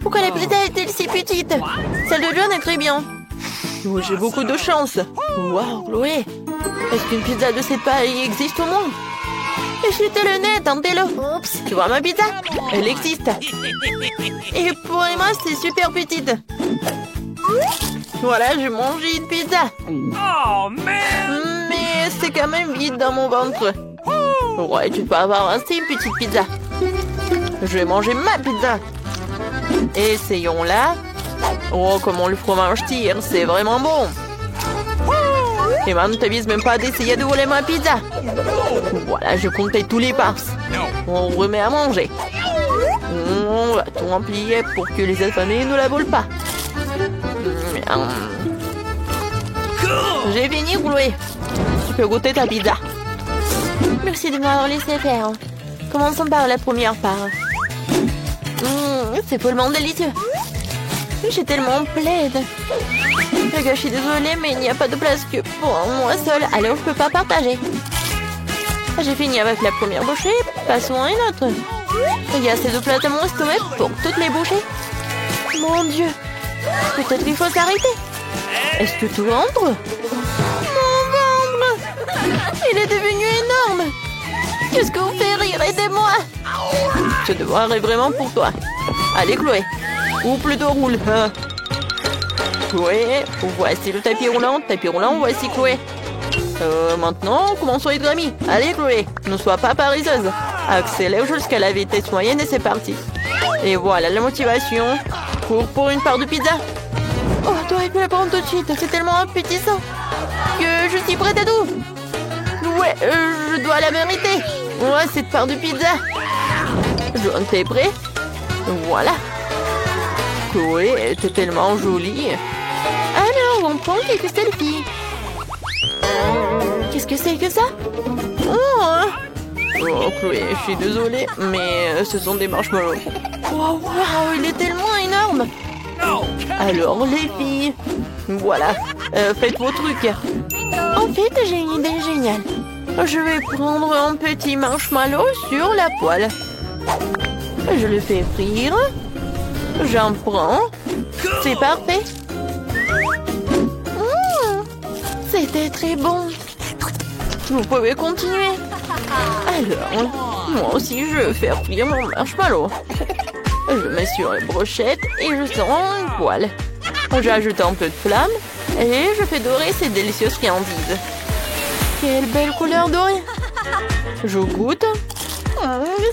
Pourquoi la pizza est-elle si petite? Celle de John est très bien. Oh, j'ai beaucoup de chance. Waouh, Chloé. Est-ce qu'une pizza de cette taille existe au monde? Jetez le nez, tentez-le. Oups, tu vois ma pizza? Elle existe. Et pour Emma, c'est super petite. Voilà, j'ai mangé une pizza. Oh, man! Mais c'est quand même vide dans mon ventre. Ouais, tu peux avoir assez une petite pizza. Je vais manger ma pizza. Essayons-la. Oh, comment le fromage tire, c'est vraiment bon. Emma, ne t'avise même pas d'essayer de voler ma pizza. Voilà, je comptais tous les parts. On remet à manger. On va tout remplir pour que les affamés ne la volent pas. J'ai fini, Chloé. Tu peux goûter ta pizza. Merci de m'avoir laissé faire. Commençons par la première part. C'est follement délicieux. J'ai tellement plaide. Les gars, je suis désolée, mais il n'y a pas de place que pour moi seule, alors je peux pas partager. J'ai fini avec la première bouchée, passons à une autre. Il y a assez de place dans mon estomac pour toutes les bouchées. Mon Dieu, peut-être qu'il faut s'arrêter. Est-ce que tout entre? Mon ventre, il est devenu énorme. Qu'est-ce que vous faites rire? Aidez-moi. Ce devoir est vraiment pour toi. Allez, Chloé. Ou plutôt roule. Chloé, voici le tapis roulant. Tapis roulant, voici Chloé. Maintenant, commençons à être amis. Allez, Chloé, ne sois pas paresseuse. Accélère jusqu'à la vitesse moyenne et c'est parti. Et voilà la motivation. Cours pour une part de pizza. Oh, t'aurais pu la prendre tout de suite. C'est tellement appétissant que je suis prête à tout. Ouais, je dois la mériter. Ouais, cette part de pizza. John, t'es prêt? Voilà. Chloé, t'es tellement jolie. Alors, on prend quelques selfies. Qu'est-ce que c'est que ça? Oh, Chloé, je suis désolée, mais ce sont des marshmallows. Wow, il est tellement énorme. Alors, les filles, voilà, faites vos trucs. En fait, j'ai une idée géniale. Je vais prendre un petit marshmallow sur la poêle. Je le fais frire. J'en prends. C'est parfait. C'était très bon. Vous pouvez continuer. Alors, moi aussi, je vais faire frire mon marshmallow. Je mets sur une brochette et je sors une poêle. J'ajoute un peu de flamme et je fais dorer ces délicieuses friandises. Quelle belle couleur dorée. Je goûte.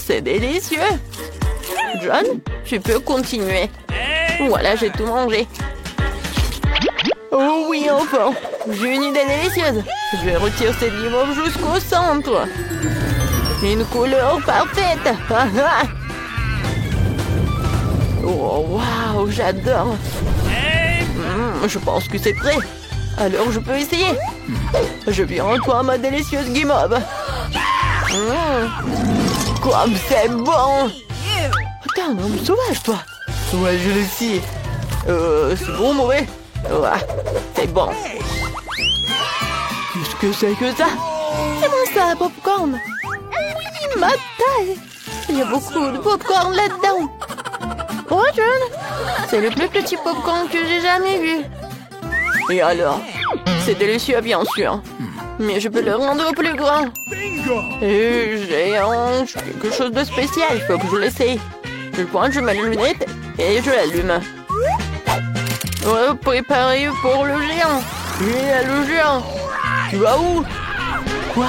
C'est délicieux. John, tu peux continuer. Voilà, j'ai tout mangé. Oh oui, enfin. J'ai une idée délicieuse. Je vais retirer cette guimauve jusqu'au centre. Une couleur parfaite. Oh, waouh, j'adore. Je pense que c'est prêt. Alors, je peux essayer. Je viens à toi, ma délicieuse guimauve. Comme c'est bon. T'es un homme sauvage, toi. Ouais, je le sais. C'est bon, mauvais? Ouais, c'est bon. Qu'est-ce que c'est que ça? C'est bon ça, popcorn. Oui, ma taille. Il y a beaucoup de popcorn là-dedans. Oh, John, c'est le plus petit popcorn que j'ai jamais vu. Et alors? C'est délicieux, bien sûr. Mais je peux le rendre plus grand. Et j'ai quelque chose de spécial. Il faut que je l'essaye. Je pointe, je mets les lunettes et je l'allume. Préparé pour le géant. Le géant. Tu vas où? Quoi?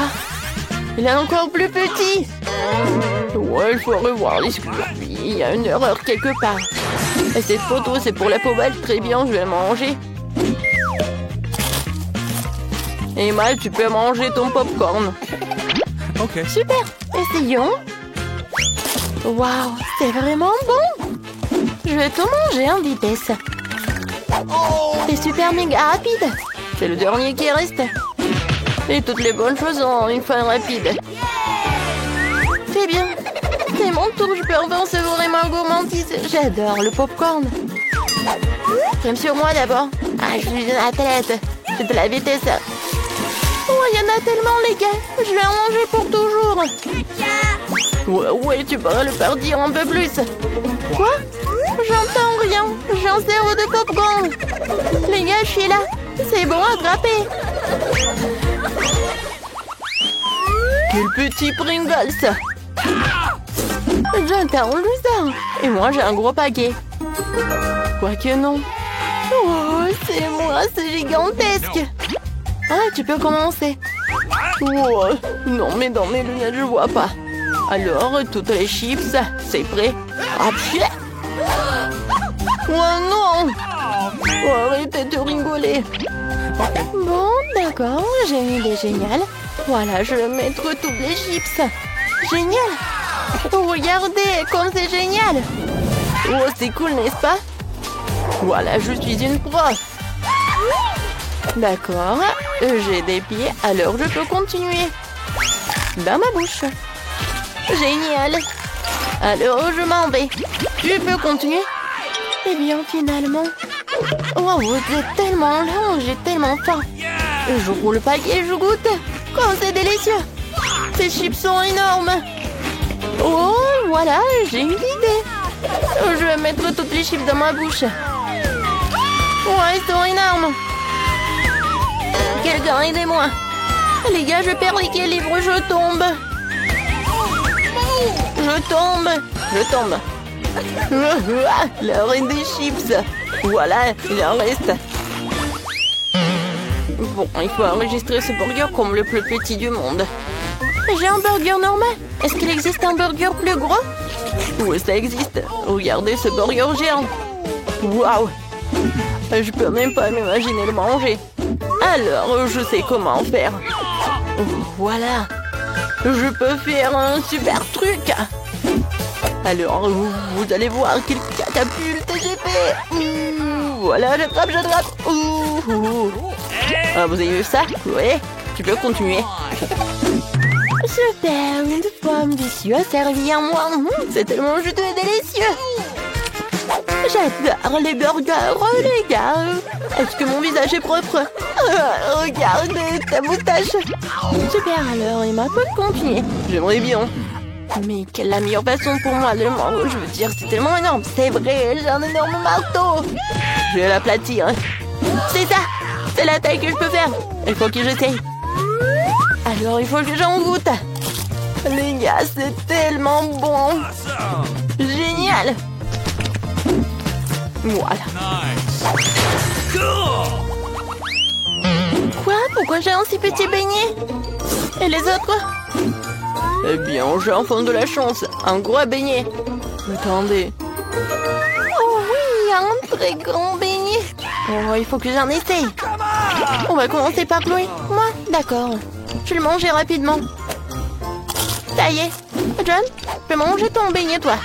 Il est encore plus petit. Ouais, il faut revoir les sculptures. Il y a une erreur quelque part. Et cette photo, c'est pour la poubelle. Très bien, je vais manger. Emma, tu peux manger ton popcorn. Ok. Super. Essayons. Waouh, c'est vraiment bon. Je vais tout manger en vitesse. C'est super méga rapide. C'est le dernier qui reste. Et toutes les bonnes choses ont une fin rapide. C'est bien. C'est mon tour, je peux enfin savourer ma gourmandise. J'adore le popcorn. Crème sur moi d'abord. Ah, je suis une athlète. C'est de la vitesse. Oh, il y en a tellement, les gars. Je vais en manger pour toujours. Ouais, tu pourrais le faire dire un peu plus. Quoi? J'entends rien. J'ai un cerveau de popcorn. Les gars, je suis là. C'est bon, attrapé. Quel petit Pringles. J'attends le ça. Et moi, j'ai un gros paquet. Quoique non. Oh, c'est moi, c'est gigantesque. Ah, tu peux commencer. Oh, non, mais dans mes lunettes, je vois pas. Alors, toutes les chips, c'est prêt. Ah, putain. Oh non. Oh, arrêtez de rigoler. Bon, d'accord, j'ai une idée géniale. Voilà, je vais mettre toutes les chips. Génial. Regardez, comme c'est génial. Oh, c'est cool, n'est-ce pas? Voilà, je suis une prof. D'accord, j'ai des pieds, alors je peux continuer. Dans ma bouche. Génial. Alors, je m'en vais. Tu peux continuer? Eh bien, finalement... Oh, vous êtes tellement lent, j'ai tellement faim. Je roule le paquet, je goûte. Oh, c'est délicieux. Ces chips sont énormes. Oh, voilà, j'ai une idée. Je vais mettre toutes les chips dans ma bouche. Ouais, ils sont énormes. Quelqu'un, aidez-moi. Les gars, je perds l'équilibre, je tombe. Je tombe. Je tombe. L'heure est des chips. Voilà, il en reste. Bon, il faut enregistrer ce burger comme le plus petit du monde. J'ai un burger normal. Est-ce qu'il existe un burger plus gros? Oui, ça existe. Regardez ce burger géant. Waouh! Je peux même pas m'imaginer le manger. Alors, je sais comment faire. Voilà. Je peux faire un super truc. Alors, vous allez voir quelle catapulte j'ai fait. Voilà, j'attrape. Ah, vous avez vu ça? Oui, tu peux continuer. Super, une pomme délicieuse servie à moi. C'est tellement juteux et délicieux. J'adore les burgers, les gars. Est-ce que mon visage est propre? Regarde ta moustache. Super, alors Emma peut continuer. J'aimerais bien. Mais quelle est la meilleure façon pour moi de le manger? Je veux dire, c'est tellement énorme. C'est vrai, j'ai un énorme marteau. Je vais l'aplatir. C'est ça. C'est la taille que je peux faire. Il faut que j'essaye. Alors, il faut que j'en goûte. Les gars, c'est tellement bon. Génial. Voilà. Quoi? Pourquoi j'ai un si petit beignet? Et les autres? Eh bien, j'ai enfin de la chance. Un gros beignet. Attendez. Oh oui, un très grand beignet. Oh, il faut que j'en essaye. On va commencer par Chloé. Moi? D'accord. Je vais le manger rapidement. Ça y est. John, tu peux manger ton beignet, toi.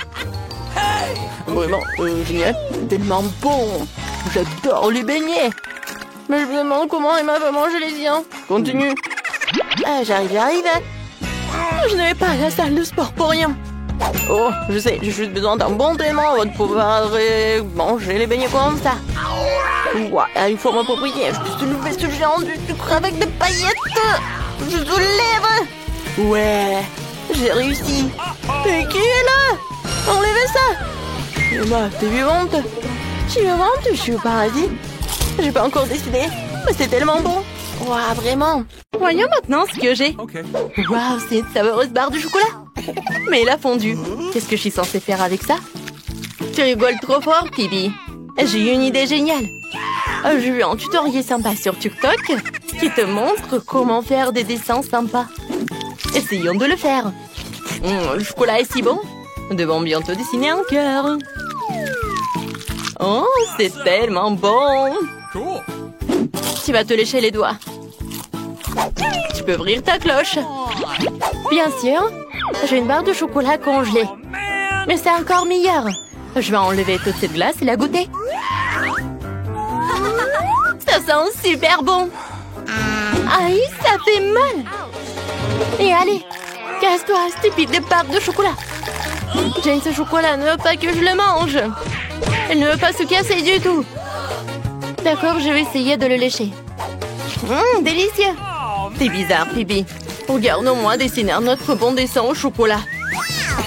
Vraiment, génial. Tellement bon. J'adore les beignets. Mais je me demande comment Emma va manger les siens. Continue. J'arrive. Je ne vais pas à la salle de sport pour rien. Oh, je sais, j'ai juste besoin d'un bon entraînement avant de pouvoir manger les beignets comme ça. Ouais, il faut m'approprier. Je soulève ce géant du sucre avec des paillettes. Je soulève. Ouais, j'ai réussi. Mais qui est là? Enlevez ça. Emma, t'es vivante? Je suis vivante, je suis au paradis. J'ai pas encore décidé, mais c'est tellement bon. Waouh, vraiment. Voyons maintenant ce que j'ai. Okay. Waouh, c'est une savoureuse barre de chocolat. Mais elle a fondu. Qu'est-ce que je suis censée faire avec ça? Tu rigoles trop fort, Pibi. J'ai eu une idée géniale. J'ai vu un tutoriel sympa sur TikTok qui te montre comment faire des dessins sympas. Essayons de le faire. Le chocolat est si bon. Nous devons bientôt dessiner un cœur. Oh, c'est tellement bon. Cool. Tu vas te lécher les doigts. Tu peux ouvrir ta cloche. Bien sûr, j'ai une barre de chocolat congelée. Mais c'est encore meilleur. Je vais enlever toute cette glace et la goûter. Ça sent super bon. Aïe, ça fait mal. Et allez, casse-toi, stupide barre de chocolat. Jane, ce chocolat ne veut pas que je le mange. Elle ne veut pas se casser du tout. D'accord, je vais essayer de le lécher. Délicieux. C'est bizarre, Phoebe. Regarde-moi dessiner notre bon dessin au chocolat.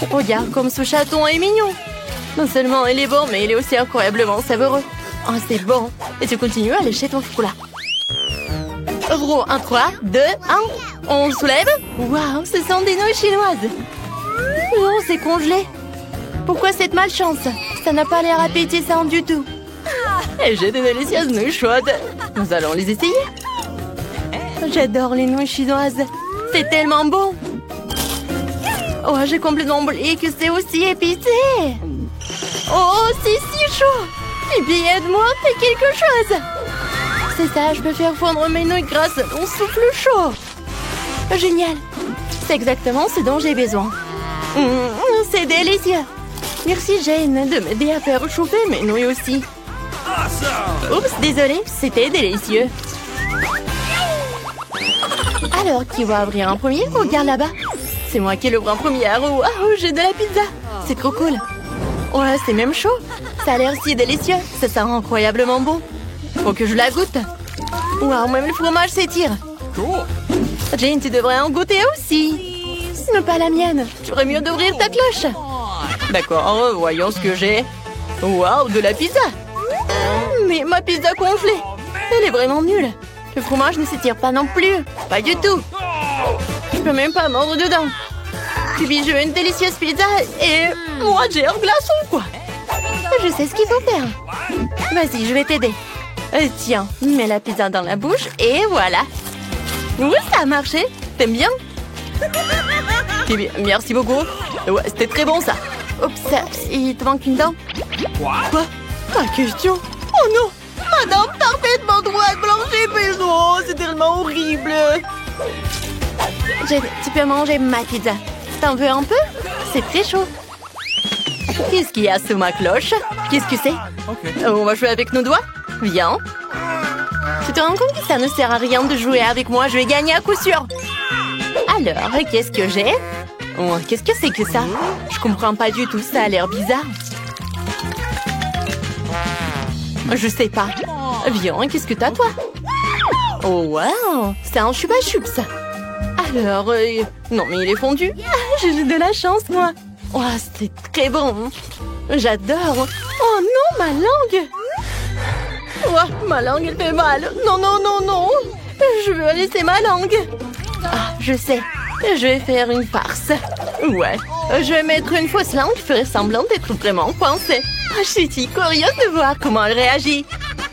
Regarde comme ce chaton est mignon. Non seulement il est bon, mais il est aussi incroyablement savoureux. Oh, c'est bon. Et tu continues à lécher ton chocolat. Gros, 1, 3, 2, 1. On soulève. Waouh, ce sont des nouilles chinoises. Oh, c'est congelé. Pourquoi cette malchance? Ça n'a pas l'air appétissant du tout. Et j'ai des délicieuses nouilles chaudes. Nous allons les essayer. J'adore les nouilles chinoises. C'est tellement bon. Oh, j'ai complètement oublié que c'est aussi épicé. Oh, c'est si chaud. Et bien, aide-moi, fais quelque chose. C'est ça, je peux faire fondre mes nouilles grâce à mon souffle chaud. Génial. C'est exactement ce dont j'ai besoin. C'est délicieux. Merci Jane de m'aider à faire chauffer mes nouilles aussi. Oups, désolée, c'était délicieux. Alors, qui va ouvrir en premier? Regarde là-bas. C'est moi qui l'ouvre en première. Oh, j'ai de la pizza. C'est trop cool. Ouais, c'est même chaud. Ça a l'air si délicieux. Ça sent incroyablement bon. Faut que je la goûte. Waouh, même le fromage s'étire. Jane, tu devrais en goûter aussi. Mais pas la mienne. Tu ferais mieux d'ouvrir ta cloche. D'accord, voyons ce que j'ai. Waouh, de la pizza. Mais ma pizza congelée. Elle est vraiment nulle. Le fromage ne s'étire pas non plus. Pas du tout. Je peux même pas mordre dedans. Puis je veux une délicieuse pizza et moi j'ai un glaçon quoi. Je sais ce qu'il faut faire. Vas-y, je vais t'aider. Tiens, mets la pizza dans la bouche et voilà. Oui, ça a marché. T'aimes bien? Bien, merci beaucoup. Ouais, c'était très bon ça. Oups, il te manque une dent. Quoi? Pas question. Oh non! Ma dent parfaitement droite, blanche et épaisse. Oh, c'est tellement horrible. Tu peux manger ma pizza. T'en veux un peu? C'est très chaud. Qu'est-ce qu'il y a sous ma cloche? Qu'est-ce que c'est? On va jouer avec nos doigts? Viens. Tu te rends compte que ça ne sert à rien de jouer avec moi? Je vais gagner à coup sûr. Alors, qu'est-ce que j'ai? Oh, qu'est-ce que c'est que ça? Je comprends pas du tout, ça a l'air bizarre. Je sais pas. Viens, qu'est-ce que t'as toi? Oh, wow! C'est un chupa chups. Alors, non mais il est fondu. J'ai de la chance, moi. Oh, c'est très bon. J'adore. Oh non, ma langue. Oh, ma langue, elle fait mal. Non, non, non, non. Je veux laisser ma langue. Ah, je sais. Je vais faire une farce. Ouais. Je vais mettre une fausse langue qui ferait semblant d'être vraiment coincée. Je suis si curieuse de voir comment elle réagit.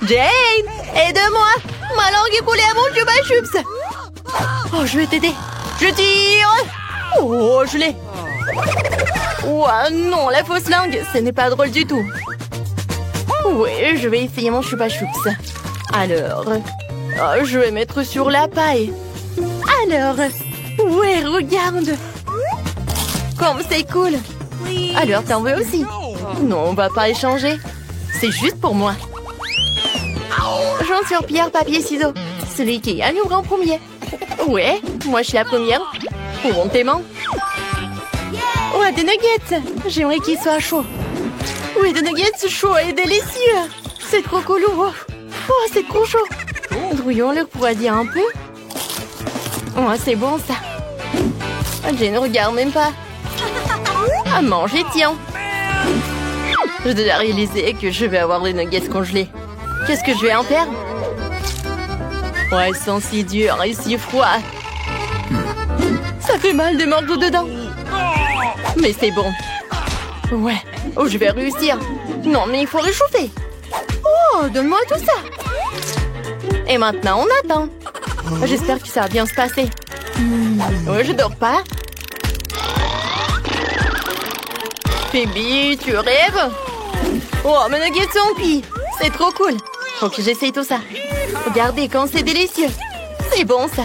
Jane, aide-moi. Ma langue est collée à mon chupa chups. Oh, je vais t'aider. Je tire. Oh, je l'ai. Oh non, la fausse langue, ce n'est pas drôle du tout. Oui, je vais essayer mon chupa chups. Alors, je vais mettre sur la paille. Alors, ouais, regarde. Comme c'est cool. Alors, t'en veux aussi? Non, on va pas échanger. C'est juste pour moi. J'en sur pierre, papier, ciseaux. Celui qui gagne ouvre en premier. Ouais, moi je suis la première. Pour tes mains. Ouais, des nuggets. J'aimerais qu'ils soient chauds. Oui, des nuggets chauds et délicieux. C'est trop cool. Oh, c'est trop chaud. Brouillons le refroidir un peu. Oh, c'est bon ça. Je ne regarde même pas. À manger, tiens. J'ai déjà réalisé que je vais avoir des nuggets congelés. Qu'est-ce que je vais en faire? Ouais, ils sont si durs et si froids. Ça fait mal de mordre dedans. Mais c'est bon. Ouais. Oh, je vais réussir. Non, mais il faut réchauffer. Oh, donne-moi tout ça. Et maintenant, on attend. J'espère que ça va bien se passer. Ouais, je dors pas. Phoebe, tu rêves? Oh, mes nuggets sont cuits. C'est trop cool. Faut que j'essaye tout ça. Regardez quand c'est délicieux. C'est bon, ça.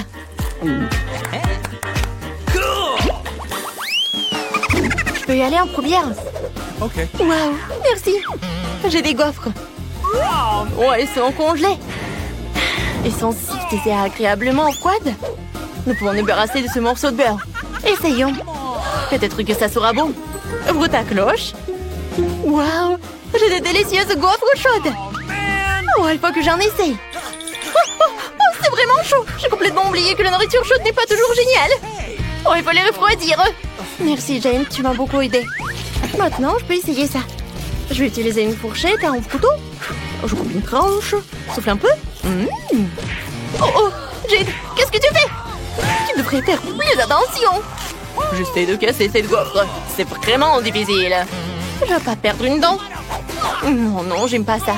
Je peux y aller en première? Ok. Waouh, merci. J'ai des gaufres. Oh, ils sont congelés. Ils sont si agréablement froides. Nous pouvons nous débarrasser de ce morceau de beurre. Essayons. Peut-être que ça sera bon. Ouvre ta cloche. Waouh, j'ai de délicieuses gaufres chaudes. Oh, il faut que j'en essaye. Oh, c'est vraiment chaud. J'ai complètement oublié que la nourriture chaude n'est pas toujours géniale. Oh, il faut les refroidir. Merci, Jane, tu m'as beaucoup aidé. Maintenant, je peux essayer ça. Je vais utiliser une fourchette, un couteau. Je coupe une tranche. Souffle un peu. Oh, Jade, qu'est-ce que tu fais? Tu devrais faire plus attention. J'essaie de casser cette gaufre. C'est vraiment difficile. Je vais pas perdre une dent. Non, non, j'aime pas ça.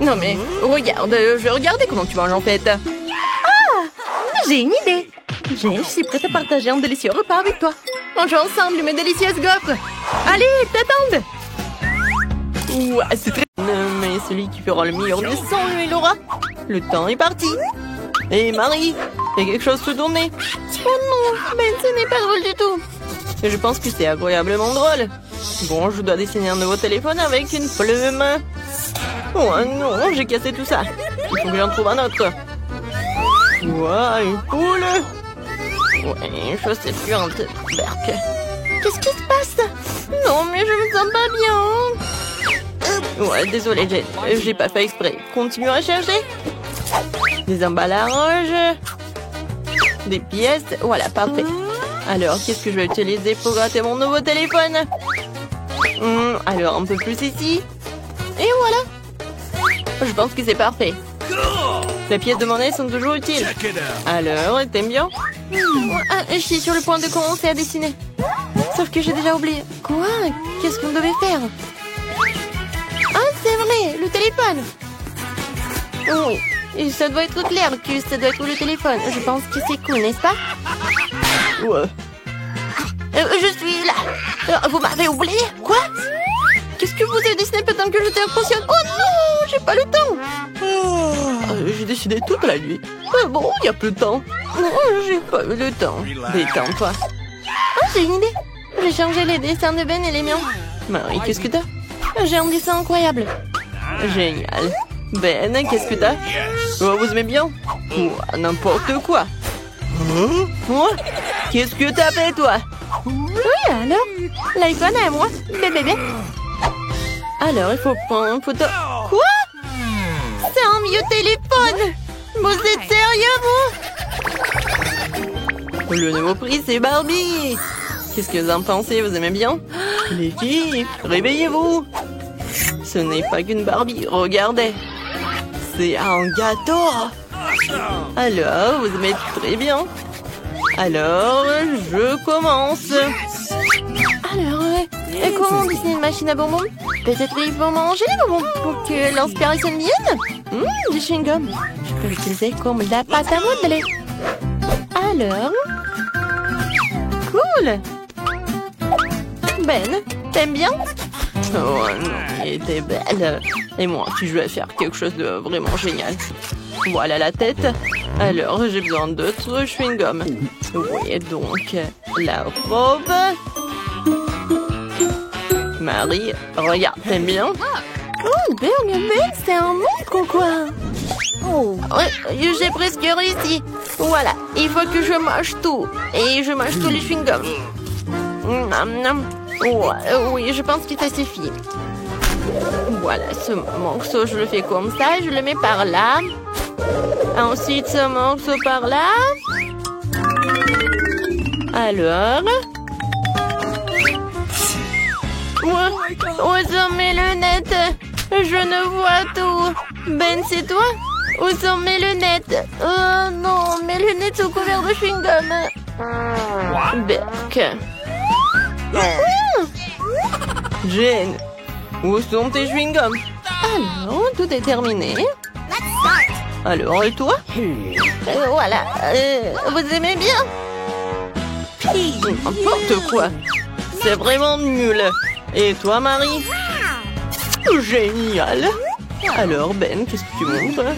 Non mais, regarde, je vais regarder comment tu manges en fait. Ah, j'ai une idée. Je suis prête à partager un délicieux repas avec toi. Mangeons ensemble mes délicieuses gaufres. Allez, t'attends. Ouais, c'est très... Mais celui qui fera le meilleur descend, lui, Laura. Le temps est parti. Hé, Marie, fais quelque chose de tourner. Oh non, Ben, ce n'est pas drôle du tout. Je pense que c'est incroyablement drôle. Bon, je dois dessiner un nouveau téléphone avec une plume. Oh non, j'ai cassé tout ça. Il faut que j'en trouve un autre. Ouah, une poule. Ouais, une chaussette puante. Berk. Qu'est-ce qui se passe? Non, mais je me sens pas bien. Ouais, désolé, Jade. J'ai pas fait exprès. Continue à chercher. Des emballages. Des pièces. Voilà, parfait. Alors, qu'est-ce que je vais utiliser pour gratter mon nouveau téléphone? Alors, un peu plus ici. Et voilà. Je pense que c'est parfait. Les pièces de monnaie sont toujours utiles. Alors, t'aimes bien? Je suis sur le point de commencer à dessiner. Sauf que j'ai déjà oublié. Quoi? Qu'est-ce qu'on devait faire? Ah, c'est vrai, le téléphone. Oui, et ça doit être clair que ça doit être le téléphone. Je pense que c'est cool, n'est-ce pas? Ouais. Je suis là. Vous m'avez oublié? Quoi? Qu'est-ce que vous avez dessiné pendant que j'étais inconsciente? Oh non, j'ai pas le temps. J'ai décidé toute la nuit. Bon, il y a plus de temps. J'ai pas eu le temps. Détends-toi. Ah, j'ai une idée. J'ai changé les dessins de Ben et les miens. Marie, qu'est-ce que t'as? J'ai un dessin incroyable. Génial. Ben, qu'est-ce que t'as? Oh, vous aimez bien? N'importe quoi. Moi? Qu'est-ce que t'as fait, toi? Oui, alors? L'iPhone à moi. Bébé. Alors, il faut prendre une photo. Quoi? C'est un vieux téléphone. Vous êtes sérieux, vous? Le nouveau prix, c'est Barbie. Qu'est-ce que vous en pensez? Vous aimez bien? Les filles, réveillez-vous. Ce n'est pas qu'une Barbie, regardez. C'est un gâteau. Alors, vous aimez très bien. Alors, je commence. Alors, comment dessiner une machine à bonbons? Peut-être il faut manger les bonbons pour que l'inspiration vienne. Du chewing-gum. Je peux l'utiliser comme de la pâte à modeler. Alors... Cool. Ben, t'aimes bien? Oh non, elle était belle. Et moi, si je vais faire quelque chose de vraiment génial. Voilà la tête. Alors, j'ai besoin d'autres chewing-gum. Oui, donc, la robe. Marie, regarde, t'aimes bien? Oh, Ben, c'est un monstre ou quoi? Oh, j'ai presque réussi. Voilà, il faut que je mange tout. Et je mange tous les chewing-gums. Oui, je pense que ça suffit. Voilà, ce morceau, je le fais comme ça. Je le mets par là. Ensuite, ce morceau par là. Alors... Où sont mes lunettes? Je ne vois tout. Ben, c'est toi? Où sont mes lunettes? Oh non, mes lunettes sont couvertes de chewing-gum. Berk. Jane, où sont tes chewing-gums? Alors, tout est terminé. Alors, et toi? Voilà. Vous aimez bien? N'importe quoi. C'est vraiment nul. Et toi, Marie? Génial. Alors, Ben, qu'est-ce que tu montres?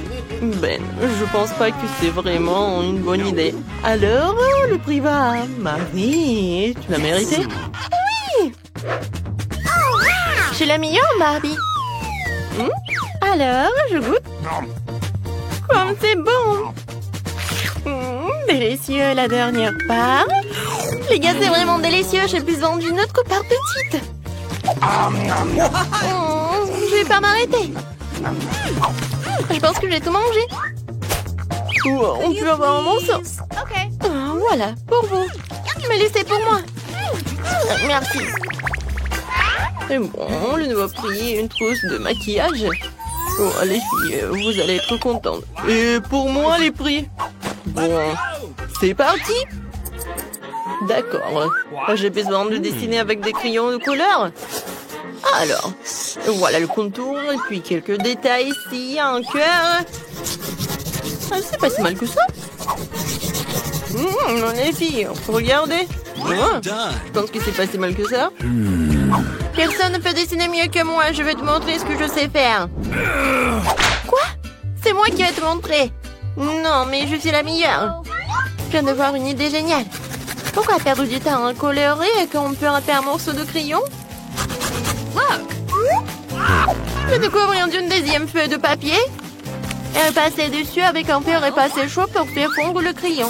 Ben, je pense pas que c'est vraiment une bonne idée. Alors, le prix va à Marie. Tu l'as mérité? Oui. J'ai la meilleure, Barbie. Alors, je goûte. Comme c'est bon. Délicieux, la dernière part. Les gars, c'est vraiment délicieux. J'ai besoin d'une autre part petite. Je vais pas m'arrêter. Je pense que j'ai tout mangé. On peut avoir un morceau. Voilà, pour vous. Mais laissez pour moi. Merci. Et bon, le nouveau prix, une trousse de maquillage. Oh, les filles, vous allez être contentes. Et pour moi, les prix? Bon, c'est parti. D'accord. J'ai besoin de dessiner avec des crayons de couleur. Alors, voilà le contour et puis quelques détails ici, un cœur. Ah, c'est pas si mal que ça. Les filles, regardez. Je pense que c'est pas si mal que ça. Personne ne peut dessiner mieux que moi. Je vais te montrer ce que je sais faire. Quoi? C'est moi qui vais te montrer. Non, mais je suis la meilleure. Je viens de voir une idée géniale. Pourquoi perdre du temps à colorer quand on peut râper un morceau de crayon? Je découvre une deuxième feuille de papier. Et passer dessus avec un fer repassé chaud pour faire fondre le crayon.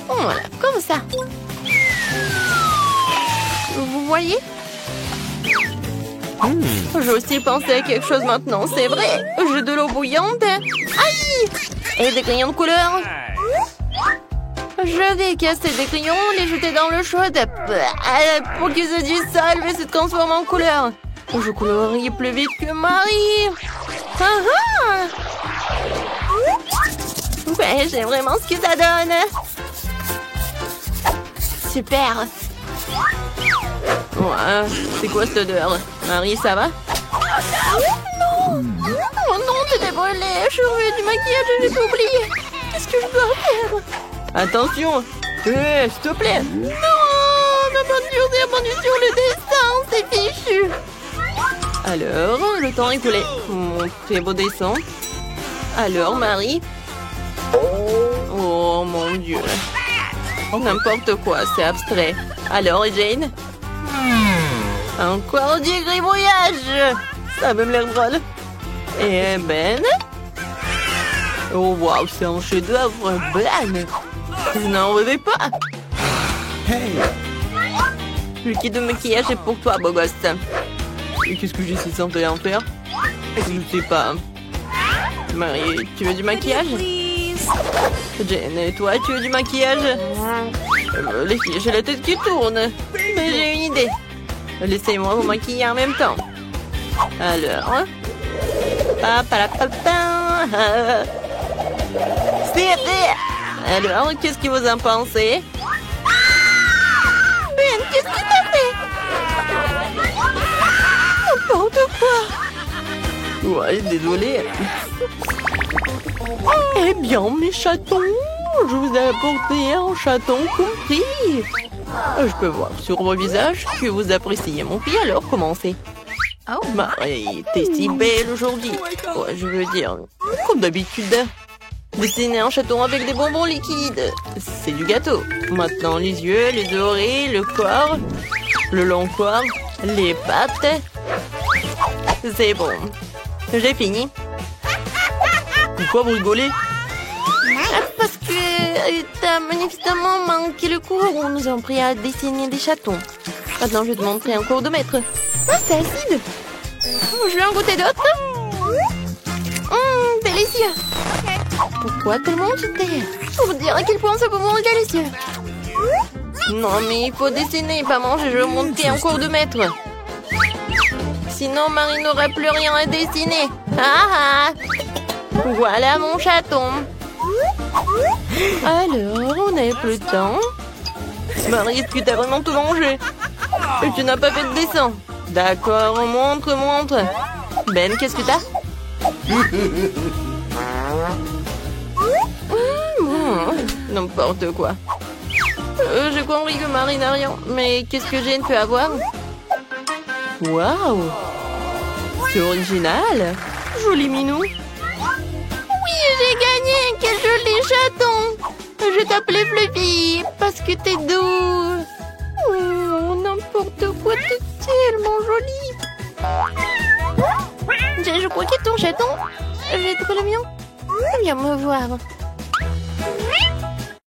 Voilà, comme ça. Vous voyez? J'ai aussi pensé à quelque chose maintenant, c'est vrai. J'ai de l'eau bouillante. Aïe! Et des crayons de couleur. Je vais casser des crayons, les jeter dans l'eau chaude pour qu'ils se dissolvent et se transforment en couleur. Je colorie plus vite que Marie. Ouais, j'aime vraiment ce que ça donne. Super. Ouais, c'est quoi cette odeur? Marie, ça va? Non! Oh non, t'es brûlée. Je veux du maquillage, j'ai tout oublié. Qu'est-ce que je dois faire? Attention! S'il te plaît! Non! Ma peinture s'est abandonnée sur le dessin, c'est fichu! Alors, le temps est écoulé. Mon très beau dessin. Alors, Marie? Oh mon Dieu! N'importe quoi, c'est abstrait. Alors, Jane? Encore du gribouillage! Ça a même l'air drôle. Et Ben? Oh waouh, c'est un chef-d'œuvre, Ben! Je n'en rêvais pas. Hey. Le kit de maquillage est pour toi, beau gosse. Et qu'est-ce que j'ai si censé en faire? Je sais pas. Marie, tu veux du maquillage? Jane, et toi, tu veux du maquillage? Les filles, j'ai la tête qui tourne. Mais j'ai une idée. Laissez-moi vous maquiller en même temps. Alors... Alors, qu'est-ce que vous en pensez? Ben, qu'est-ce que t'as fait? N'importe quoi. Ouais, désolée. Eh bien, mes chatons, je vous ai apporté un chaton compris. Je peux voir sur vos visages que vous appréciez mon prix, alors commencez. Oh, Marie, t'es si belle aujourd'hui. Ouais, je veux dire, comme d'habitude. Dessiner un chaton avec des bonbons liquides, c'est du gâteau. Maintenant, les yeux, les oreilles, le corps, le long corps, les pattes. C'est bon. J'ai fini. Pourquoi vous rigolez? Parce que t'as manifestement manqué le cours où nous avons appris à dessiner des chatons. Maintenant, je vais te montrer un cours de maître. Ah, c'est acide. Je veux en goûter d'autres. Délicieux. Pourquoi tellement jeter? Pour vous dire à quel point ce bonbon est délicieux. Non, mais il faut dessiner, pas manger. Je veux monter un cours de maître. Sinon, Marie n'aura plus rien à dessiner. Ah ah! Voilà mon chaton. Alors, on n'a plus de temps. Marie, est-ce que t'as vraiment tout mangé? Et tu n'as pas fait de dessin. D'accord, montre. Ben, qu'est-ce que t'as? N'importe quoi. J'ai compris que Marie n'a rien. Mais qu'est-ce que Jane peut avoir? Waouh! C'est original! Joli minou! Oui, j'ai gagné! Quel joli chaton! Je t'appelais Fluffy parce que t'es doux! Oh, n'importe quoi, t'es tellement joli! Je crois que ton chaton, j'ai trouvé le mien. Viens me voir.